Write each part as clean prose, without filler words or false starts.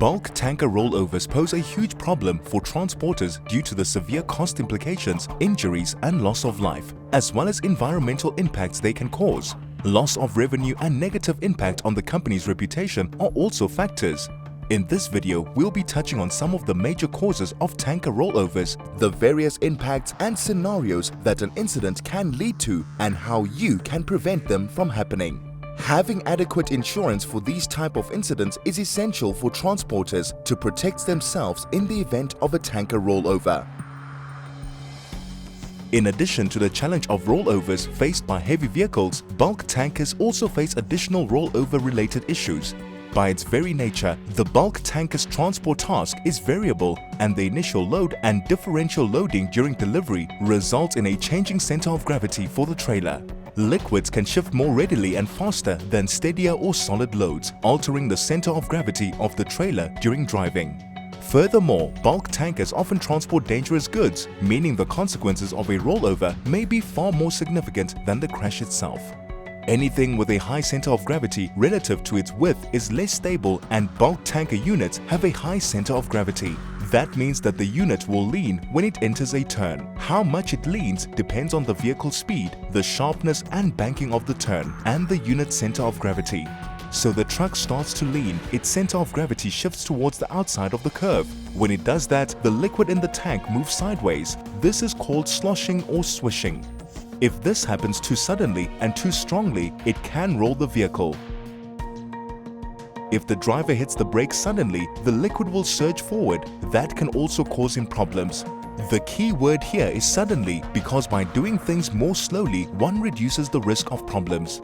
Bulk tanker rollovers pose a huge problem for transporters due to the severe cost implications, injuries and loss of life, as well as environmental impacts they can cause. Loss of revenue and negative impact on the company's reputation are also factors. In this video, we'll be touching on some of the major causes of tanker rollovers, the various impacts and scenarios that an incident can lead to, and how you can prevent them from happening. Having adequate insurance for these type of incidents is essential for transporters to protect themselves in the event of a tanker rollover. In addition to the challenge of rollovers faced by heavy vehicles, bulk tankers also face additional rollover-related issues. By its very nature, the bulk tanker's transport task is variable, and the initial load and differential loading during delivery result in a changing center of gravity for the trailer. Liquids can shift more readily and faster than steadier or solid loads, altering the center of gravity of the trailer during driving. Furthermore, bulk tankers often transport dangerous goods, meaning the consequences of a rollover may be far more significant than the crash itself. Anything with a high center of gravity relative to its width is less stable, and bulk tanker units have a high center of gravity. That means that the unit will lean when it enters a turn. How much it leans depends on the vehicle's speed, the sharpness and banking of the turn, and the unit's center of gravity. So the truck starts to lean, its center of gravity shifts towards the outside of the curve. When it does that, the liquid in the tank moves sideways. This is called sloshing or swishing. If this happens too suddenly and too strongly, it can roll the vehicle. If the driver hits the brakes suddenly, the liquid will surge forward. That can also cause him problems. The key word here is suddenly, because by doing things more slowly, one reduces the risk of problems.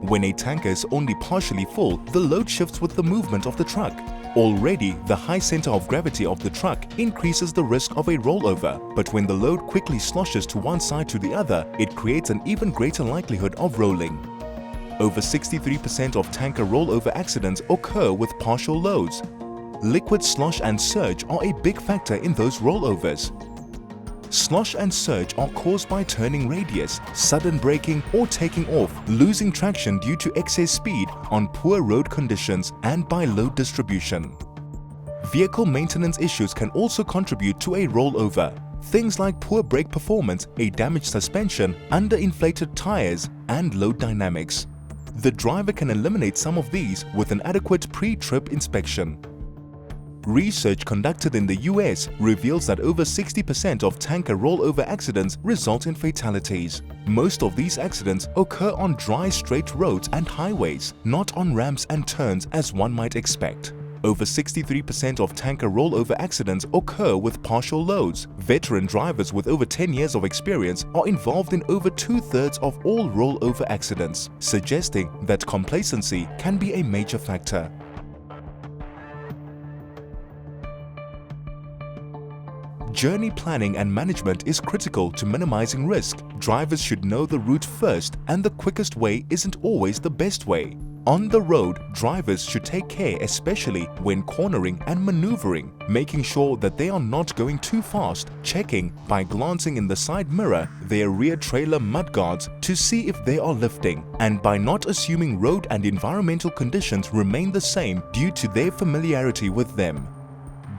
When a tanker is only partially full, the load shifts with the movement of the truck. Already, the high center of gravity of the truck increases the risk of a rollover, but when the load quickly sloshes to one side to the other, it creates an even greater likelihood of rolling. Over 63% of tanker rollover accidents occur with partial loads. Liquid slosh and surge are a big factor in those rollovers. Slosh and surge are caused by turning radius, sudden braking or taking off, losing traction due to excess speed on poor road conditions, and by load distribution. Vehicle maintenance issues can also contribute to a rollover. Things like poor brake performance, a damaged suspension, underinflated tires, and load dynamics. The driver can eliminate some of these with an adequate pre-trip inspection. Research conducted in the US reveals that over 60% of tanker rollover accidents result in fatalities. Most of these accidents occur on dry, straight roads and highways, not on ramps and turns as one might expect. Over 63% of tanker rollover accidents occur with partial loads. Veteran drivers with over 10 years of experience are involved in over 2/3 of all rollover accidents, suggesting that complacency can be a major factor. Journey planning and management is critical to minimizing risk. Drivers should know the route first, and the quickest way isn't always the best way. On the road, drivers should take care, especially when cornering and maneuvering, making sure that they are not going too fast, checking by glancing in the side mirror their rear trailer mudguards to see if they are lifting, and by not assuming road and environmental conditions remain the same due to their familiarity with them.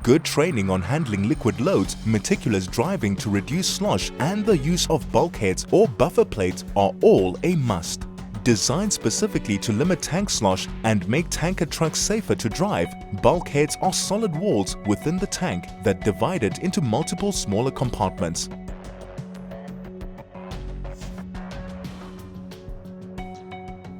Good training on handling liquid loads, meticulous driving to reduce slosh, and the use of bulkheads or buffer plates are all a must. Designed specifically to limit tank slosh and make tanker trucks safer to drive, bulkheads are solid walls within the tank that divide it into multiple smaller compartments.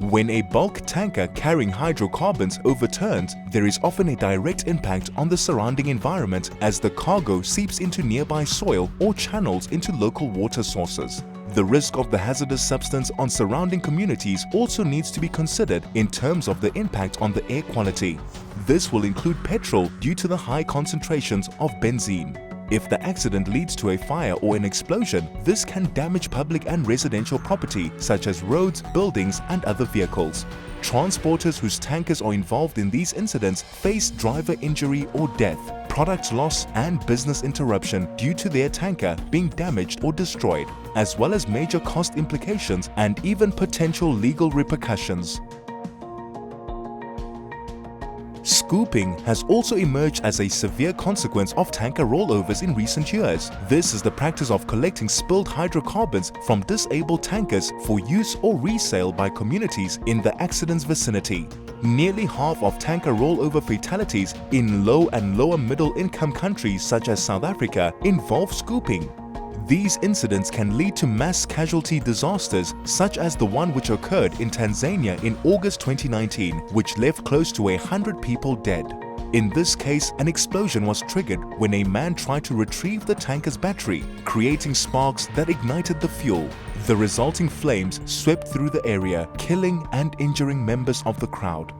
When a bulk tanker carrying hydrocarbons overturns, there is often a direct impact on the surrounding environment as the cargo seeps into nearby soil or channels into local water sources. The risk of the hazardous substance on surrounding communities also needs to be considered in terms of the impact on the air quality. This will include petrol due to the high concentrations of benzene. If the accident leads to a fire or an explosion, this can damage public and residential property such as roads, buildings, and other vehicles. Transporters whose tankers are involved in these incidents face driver injury or death, product loss, and business interruption due to their tanker being damaged or destroyed, as well as major cost implications and even potential legal repercussions. Scooping has also emerged as a severe consequence of tanker rollovers in recent years. This is the practice of collecting spilled hydrocarbons from disabled tankers for use or resale by communities in the accident's vicinity. Nearly half of tanker rollover fatalities in low and lower middle income countries such as South Africa involve scooping. These incidents can lead to mass casualty disasters such as the one which occurred in Tanzania in August 2019, which left close to 100 people dead. In this case, an explosion was triggered when a man tried to retrieve the tanker's battery, creating sparks that ignited the fuel. The resulting flames swept through the area, killing and injuring members of the crowd.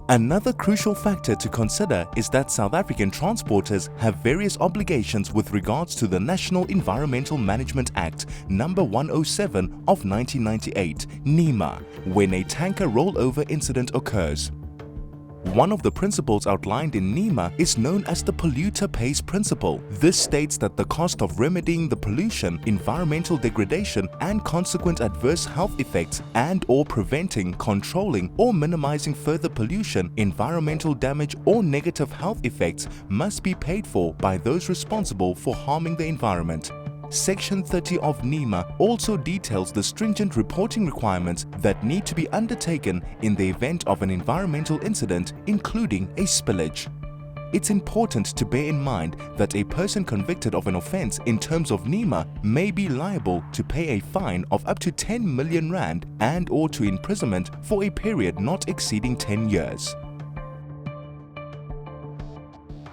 Another crucial factor to consider is that South African transporters have various obligations with regards to the National Environmental Management Act No. 107 of 1998, NEMA, when a tanker rollover incident occurs. One of the principles outlined in NEMA is known as the polluter pays principle. This states that the cost of remedying the pollution, environmental degradation, and consequent adverse health effects and/or preventing, controlling, or minimizing further pollution, environmental damage, or negative health effects must be paid for by those responsible for harming the environment. Section 30 of NEMA also details the stringent reporting requirements that need to be undertaken in the event of an environmental incident, including a spillage. It's important to bear in mind that a person convicted of an offence in terms of NEMA may be liable to pay a fine of up to 10 million rand and/or to imprisonment for a period not exceeding 10 years.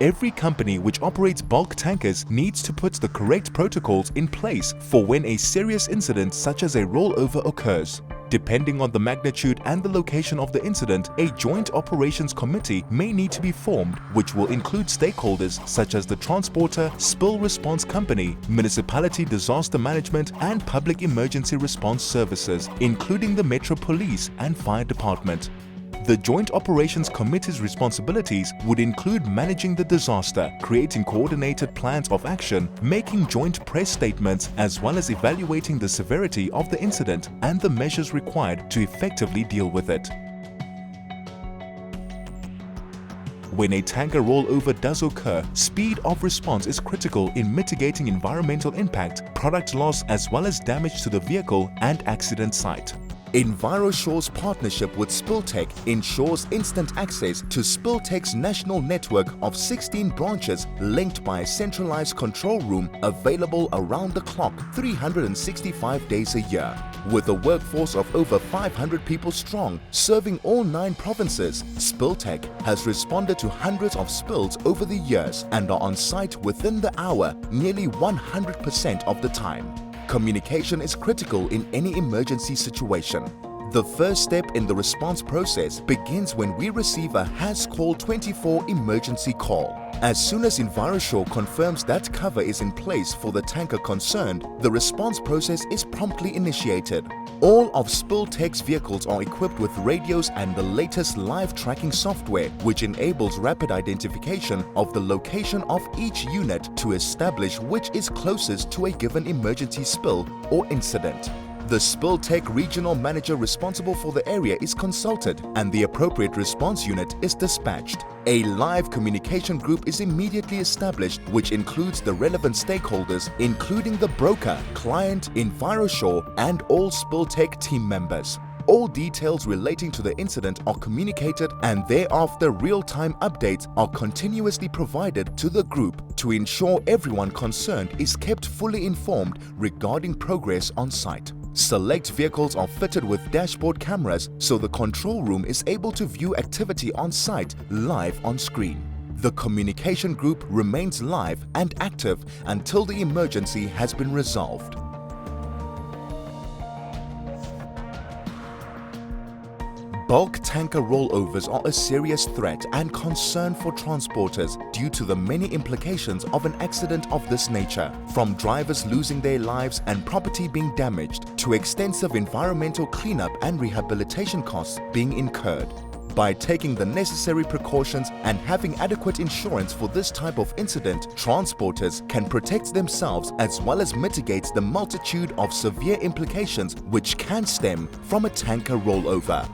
Every company which operates bulk tankers needs to put the correct protocols in place for when a serious incident such as a rollover occurs. Depending on the magnitude and the location of the incident, a joint operations committee may need to be formed, which will include stakeholders such as the transporter, spill response company, municipality disaster management, and public emergency response services, including the Metro Police and Fire Department. The Joint Operations Committee's responsibilities would include managing the disaster, creating coordinated plans of action, making joint press statements, as well as evaluating the severity of the incident and the measures required to effectively deal with it. When a tanker rollover does occur, speed of response is critical in mitigating environmental impact, product loss, as well as damage to the vehicle and accident site. Envirosure's partnership with SpillTech ensures instant access to SpillTech's national network of 16 branches linked by a centralized control room available around the clock 365 days a year. With a workforce of over 500 people strong, serving all 9 provinces, SpillTech has responded to hundreds of spills over the years and are on site within the hour nearly 100% of the time. Communication is critical in any emergency situation. The first step in the response process begins when we receive a HAS Call 24 emergency call. As soon as Envirosure confirms that cover is in place for the tanker concerned, the response process is promptly initiated. All of SpillTech's vehicles are equipped with radios and the latest live tracking software, which enables rapid identification of the location of each unit to establish which is closest to a given emergency spill or incident. The SpillTech regional manager responsible for the area is consulted and the appropriate response unit is dispatched. A live communication group is immediately established, which includes the relevant stakeholders, including the broker, client, Envirosure, and all SpillTech team members. All details relating to the incident are communicated, and thereafter real-time updates are continuously provided to the group to ensure everyone concerned is kept fully informed regarding progress on site. Select vehicles are fitted with dashboard cameras so the control room is able to view activity on site live on screen. The communication group remains live and active until the emergency has been resolved. Bulk tanker rollovers are a serious threat and concern for transporters due to the many implications of an accident of this nature, from drivers losing their lives and property being damaged to extensive environmental cleanup and rehabilitation costs being incurred. By taking the necessary precautions and having adequate insurance for this type of incident, transporters can protect themselves as well as mitigate the multitude of severe implications which can stem from a tanker rollover.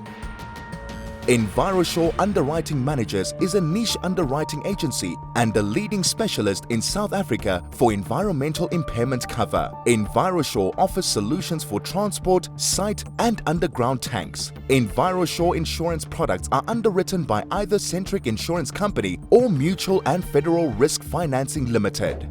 Envirosure Underwriting Managers is a niche underwriting agency and the leading specialist in South Africa for environmental impairment cover. Envirosure offers solutions for transport, site and underground tanks. Envirosure insurance products are underwritten by either Centric Insurance Company or Mutual and Federal Risk Financing Limited.